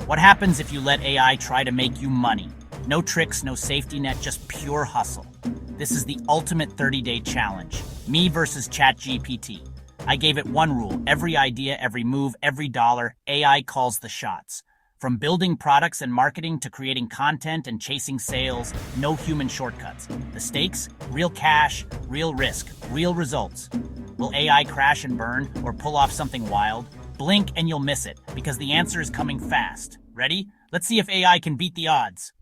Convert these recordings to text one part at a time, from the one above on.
What happens if you let AI try to make you money? No tricks, no safety net, just pure hustle. This is the ultimate 30-day challenge. Me versus ChatGPT. I gave it one rule: every idea, every move, every dollar, AI calls the shots. From building products and marketing to creating content and chasing sales, no human shortcuts. The stakes? Real cash, real risk, real results. Will AI crash and burn or pull off something wild? Blink and you'll miss it, because the answer is coming fast. Ready? Let's see if AI can beat the odds.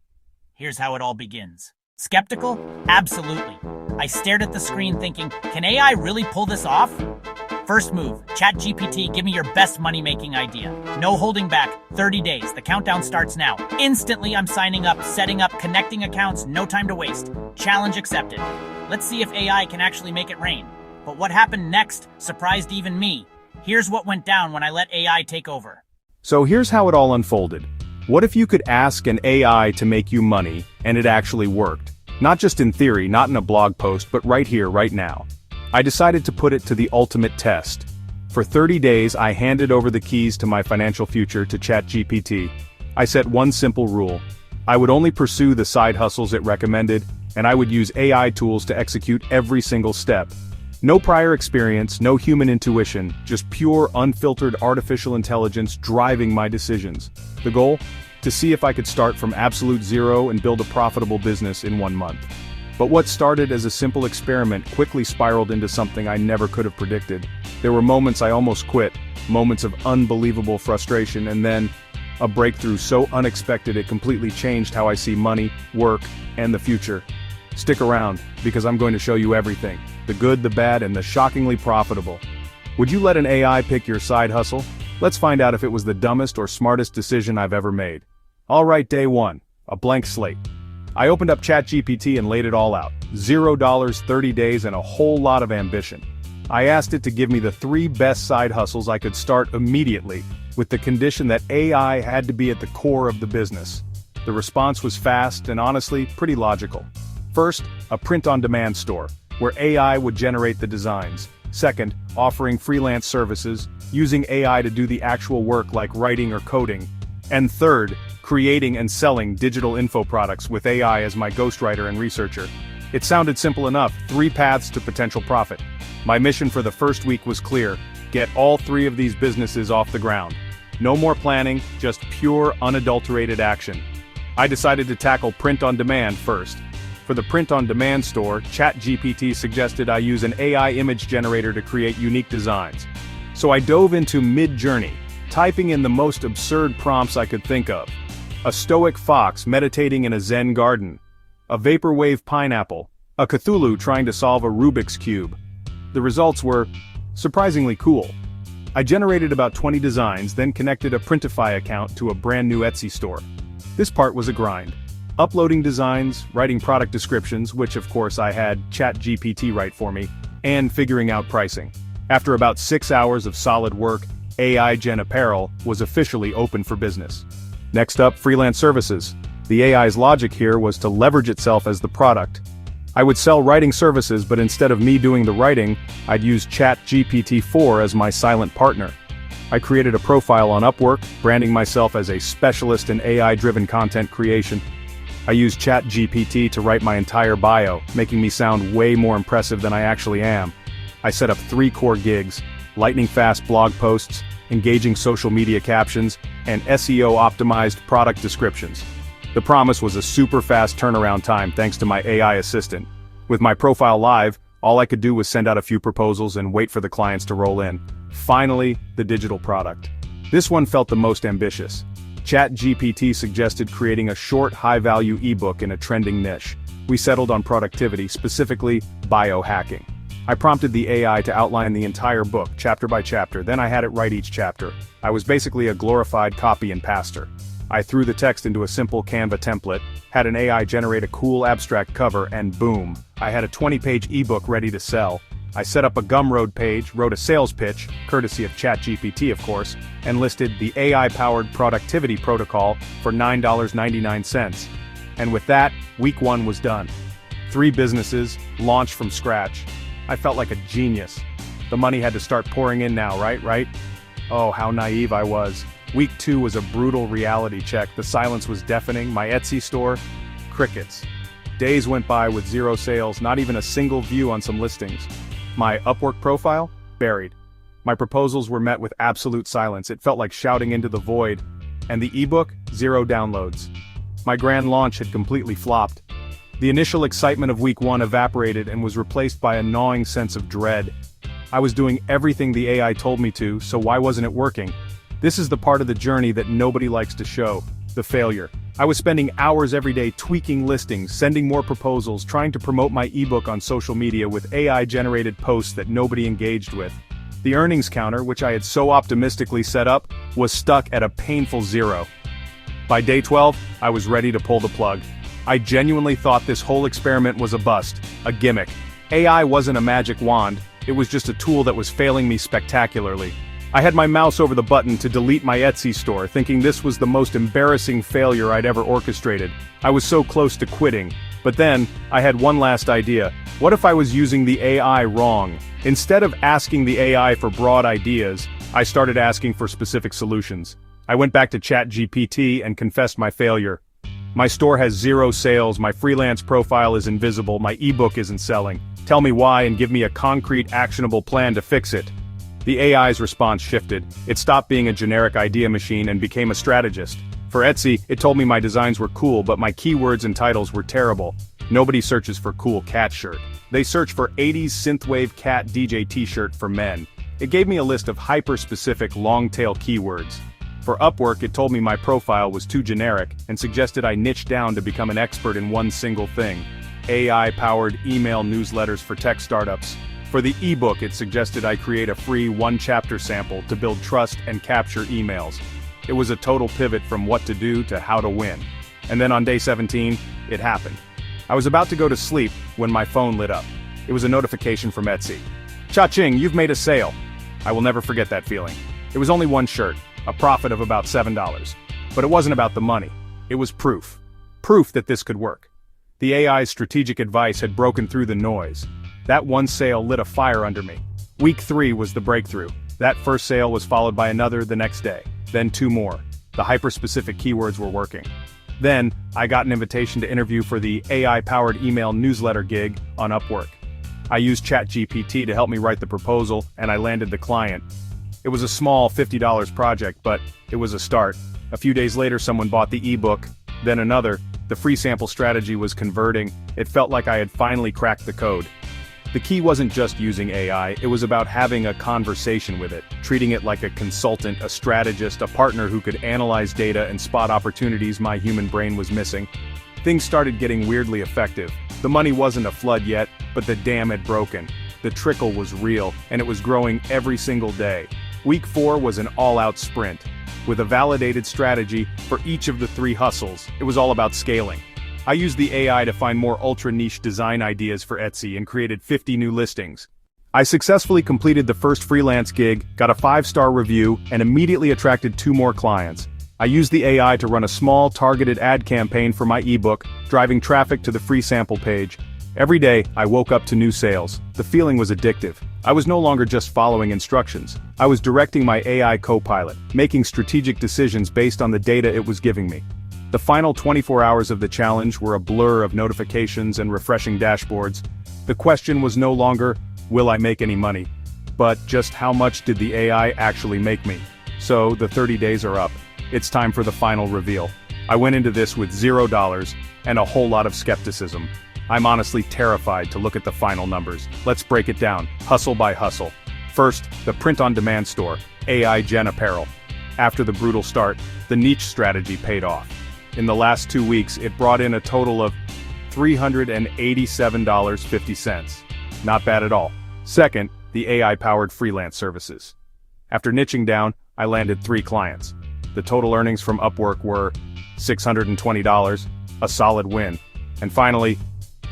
Here's how it all begins. Skeptical? Absolutely. I stared at the screen thinking, can AI really pull this off? First move, ChatGPT, give me your best money-making idea. No holding back, 30 days, the countdown starts now. Instantly I'm signing up, setting up, connecting accounts, no time to waste. Challenge accepted. Let's see if AI can actually make it rain. But what happened next surprised even me. Here's what went down when I let AI take over. So here's how it all unfolded. What if you could ask an AI to make you money, and it actually worked? Not just in theory, not in a blog post, but right here, right now. I decided to put it to the ultimate test. For 30 days, I handed over the keys to my financial future to ChatGPT. I set one simple rule. I would only pursue the side hustles it recommended, and I would use AI tools to execute every single step. No prior experience, no human intuition, just pure, unfiltered artificial intelligence driving my decisions. The goal? To see if I could start from absolute zero and build a profitable business in 1 month. But what started as a simple experiment quickly spiraled into something I never could have predicted. There were moments I almost quit, moments of unbelievable frustration, and then a breakthrough so unexpected it completely changed how I see money, work, and the future. Stick around, because I'm going to show you everything. The good, the bad, and the shockingly profitable. Would you let an AI pick your side hustle? Let's find out if it was the dumbest or smartest decision I've ever made. Alright, day 1. A blank slate. I opened up ChatGPT and laid it all out. $0, 30 days, and a whole lot of ambition. I asked it to give me the 3 best side hustles I could start immediately, with the condition that AI had to be at the core of the business. The response was fast and honestly, pretty logical. First, a print-on-demand store, where AI would generate the designs. Second, offering freelance services, using AI to do the actual work like writing or coding. And third, creating and selling digital info products with AI as my ghostwriter and researcher. It sounded simple enough, 3 paths to potential profit. My mission for the first week was clear: get all 3 of these businesses off the ground. No more planning, just pure, unadulterated action. I decided to tackle print-on-demand first. For the print-on-demand store, ChatGPT suggested I use an AI image generator to create unique designs. So I dove into Mid-Journey, typing in the most absurd prompts I could think of. A stoic fox meditating in a Zen garden. A vaporwave pineapple. A Cthulhu trying to solve a Rubik's Cube. The results were surprisingly cool. I generated about 20 designs, then connected a Printify account to a brand new Etsy store. This part was a grind. Uploading designs, writing product descriptions, which of course I had ChatGPT write for me, and figuring out pricing. After about 6 hours of solid work, AI Gen Apparel was officially open for business. Next up, freelance services. The AI's logic here was to leverage itself as the product. I would sell writing services, but instead of me doing the writing, I'd use ChatGPT-4 as my silent partner. I created a profile on Upwork, branding myself as a specialist in AI-driven content creation. I used ChatGPT to write my entire bio, making me sound way more impressive than I actually am. I set up 3 core gigs: lightning-fast blog posts, engaging social media captions, and SEO-optimized product descriptions. The promise was a super fast turnaround time thanks to my AI assistant. With my profile live, all I could do was send out a few proposals and wait for the clients to roll in. Finally, the digital product. This one felt the most ambitious. ChatGPT suggested creating a short, high-value ebook in a trending niche. We settled on productivity, specifically biohacking. I prompted the AI to outline the entire book, chapter by chapter, then I had it write each chapter. I was basically a glorified copy and paster. I threw the text into a simple Canva template, had an AI generate a cool abstract cover, and boom, I had a 20-page ebook ready to sell. I set up a Gumroad page, wrote a sales pitch, courtesy of ChatGPT of course, and listed the AI-powered productivity protocol for $9.99. And with that, week 1 was done. 3 businesses, launched from scratch. I felt like a genius. The money had to start pouring in now, right? Oh, how naive I was. Week 2 was a brutal reality check. The silence was deafening. My Etsy store? Crickets. Days went by with zero sales, not even a single view on some listings. My Upwork profile? Buried. My proposals were met with absolute silence. It felt like shouting into the void. And the ebook? Zero downloads. My grand launch had completely flopped. The initial excitement of week 1 evaporated and was replaced by a gnawing sense of dread. I was doing everything the AI told me to, so why wasn't it working? This is the part of the journey that nobody likes to show, the failure. I was spending hours every day tweaking listings, sending more proposals, trying to promote my ebook on social media with AI-generated posts that nobody engaged with. The earnings counter, which I had so optimistically set up, was stuck at a painful 0. By day 12, I was ready to pull the plug. I genuinely thought this whole experiment was a bust, a gimmick. AI wasn't a magic wand, it was just a tool that was failing me spectacularly. I had my mouse over the button to delete my Etsy store, thinking this was the most embarrassing failure I'd ever orchestrated. I was so close to quitting. But then, I had one last idea. What if I was using the AI wrong? Instead of asking the AI for broad ideas, I started asking for specific solutions. I went back to ChatGPT and confessed my failure. My store has zero sales, my freelance profile is invisible, my ebook isn't selling. Tell me why and give me a concrete, actionable plan to fix it. The AI's response shifted. It stopped being a generic idea machine and became a strategist. For Etsy, it told me my designs were cool, but my keywords and titles were terrible. Nobody searches for cool cat shirt. They search for 80s synthwave cat DJ t-shirt for men. It gave me a list of hyper-specific long-tail keywords. For Upwork, it told me my profile was too generic and suggested I niche down to become an expert in one single thing. AI-powered email newsletters for tech startups. For the ebook, it suggested I create a free one-chapter sample to build trust and capture emails. It was a total pivot from what to do to how to win. And then on day 17, it happened. I was about to go to sleep when my phone lit up. It was a notification from Etsy. Cha-ching, you've made a sale. I will never forget that feeling. It was only one shirt, a profit of about $7. But it wasn't about the money. It was proof. Proof that this could work. The AI's strategic advice had broken through the noise. That one sale lit a fire under me. Week 3 was the breakthrough. That first sale was followed by another the next day. Then 2 more. The hyper-specific keywords were working. Then, I got an invitation to interview for the AI-powered email newsletter gig on Upwork. I used ChatGPT to help me write the proposal, and I landed the client. It was a small $50 project, but it was a start. A few days later, someone bought the ebook, then another. The free sample strategy was converting. It felt like I had finally cracked the code. The key wasn't just using AI, it was about having a conversation with it, treating it like a consultant, a strategist, a partner who could analyze data and spot opportunities my human brain was missing. Things started getting weirdly effective. The money wasn't a flood yet, but the dam had broken. The trickle was real, and it was growing every single day. Week 4 was an all-out sprint. With a validated strategy for each of the 3 hustles, it was all about scaling. I used the AI to find more ultra-niche design ideas for Etsy and created 50 new listings. I successfully completed the first freelance gig, got a 5-star review, and immediately attracted 2 more clients. I used the AI to run a small, targeted ad campaign for my ebook, driving traffic to the free sample page. Every day, I woke up to new sales. The feeling was addictive. I was no longer just following instructions. I was directing my AI co-pilot, making strategic decisions based on the data it was giving me. The final 24 hours of the challenge were a blur of notifications and refreshing dashboards. The question was no longer, will I make any money? But just how much did the AI actually make me? So, the 30 days are up. It's time for the final reveal. I went into this with $0 and a whole lot of skepticism. I'm honestly terrified to look at the final numbers. Let's break it down, hustle by hustle. First, the print-on-demand store, AI Gen Apparel. After the brutal start, the niche strategy paid off. In the last 2 weeks, it brought in a total of $387.50. Not bad at all. Second, the AI-powered freelance services. After niching down, I landed 3 clients. The total earnings from Upwork were $620, a solid win. And finally,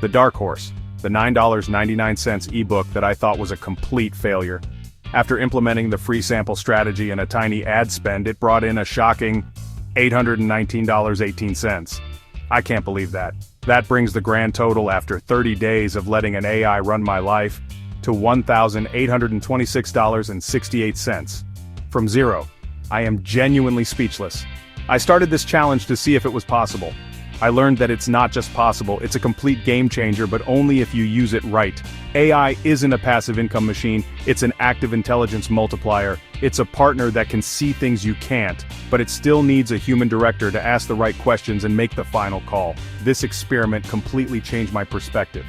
the dark horse, the $9.99 ebook that I thought was a complete failure. After implementing the free sample strategy and a tiny ad spend, it brought in a shocking $819.18. I can't believe that. That brings the grand total after 30 days of letting an AI run my life to $1,826.68. From zero. I am genuinely speechless. I started this challenge to see if it was possible. I learned that it's not just possible, it's a complete game changer, but only if you use it right. AI isn't a passive income machine, it's an active intelligence multiplier. It's a partner that can see things you can't, but it still needs a human director to ask the right questions and make the final call. This experiment completely changed my perspective.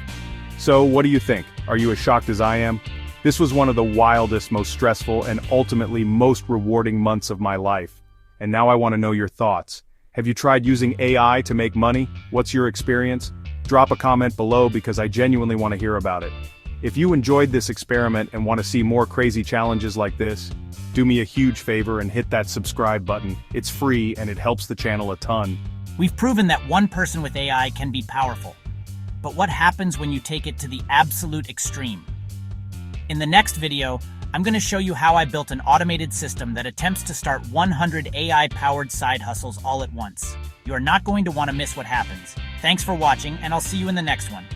So, what do you think? Are you as shocked as I am? This was one of the wildest, most stressful, and ultimately most rewarding months of my life. And now I want to know your thoughts. Have you tried using AI to make money? What's your experience? Drop a comment below because I genuinely want to hear about it. If you enjoyed this experiment and want to see more crazy challenges like this, do me a huge favor and hit that subscribe button. It's free and it helps the channel a ton. We've proven that one person with AI can be powerful. But what happens when you take it to the absolute extreme? In the next video, I'm going to show you how I built an automated system that attempts to start 100 AI-powered side hustles all at once. You are not going to want to miss what happens. Thanks for watching, and I'll see you in the next one.